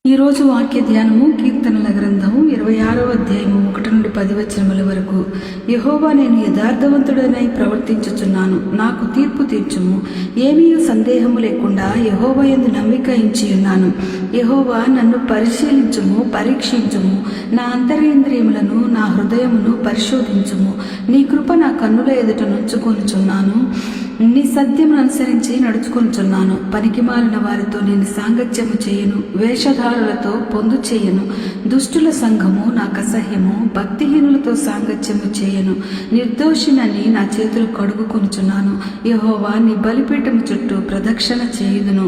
ఈరోజు వాక్య ధ్యానము కీర్తనల గ్రంథము 26వ అధ్యాయము 1 నుండి 10 వచనముల వరకు. యెహోవా, నేను యథార్థవంతుడనై ప్రవర్తించుచున్నాను, నాకు తీర్పు తీర్చుము. ఏమీ సందేహము లేకుండా యెహోవా యందు నమ్మిక ఉంచి ఉన్నాను. యెహోవా, నన్ను పరిశీలించుము, పరీక్షించుము. నా అంతరేంద్రియములను, నా హృదయమును పరిశోధించుము. నీ కృప నా కన్నుల ఎదుట నుంచుకొనుచున్నాను. నీ సత్యమును అనుసరించి నడుచుకొనుచున్నాను. పనికిమాలిన వారితో నేను సాంగత్యము చేయను, వేషధారులతో పొందు చేయను. దుష్టుల సంఘము నాకు అసహ్యము, భక్తిహీనులతో సాంగత్యము చేయను. నిర్దోషినని నా చేతులు కడుగుకొనుచున్నాను. యెహోవా, నీ బలిపీఠము చుట్టూ ప్రదక్షిణ చేయుదును.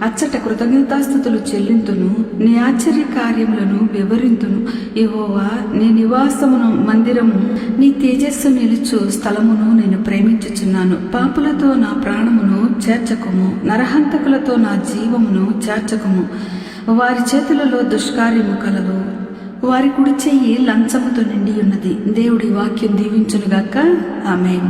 అచ్చట కృతజ్ఞతాస్తుతులు చెల్లింతును, నీ ఆశ్చర్య కార్యములను వివరింతును. యెహోవా, నీ నివాసమును, మందిరము, నీ తేజస్సు నిలుచు స్థలమును నేను ప్రేమించుచున్నాను. పాపులతో నా ప్రాణమును చేర్చకుము, నరహంతకులతో నా జీవమును చేర్చకుము. వారి చేతులలో దుష్కార్యము కలదు, వారి కుడి చెయ్యి లంచముతో నిండి ఉన్నది. దేవుడి వాక్యం దీవించునుగాక. ఆమేన్.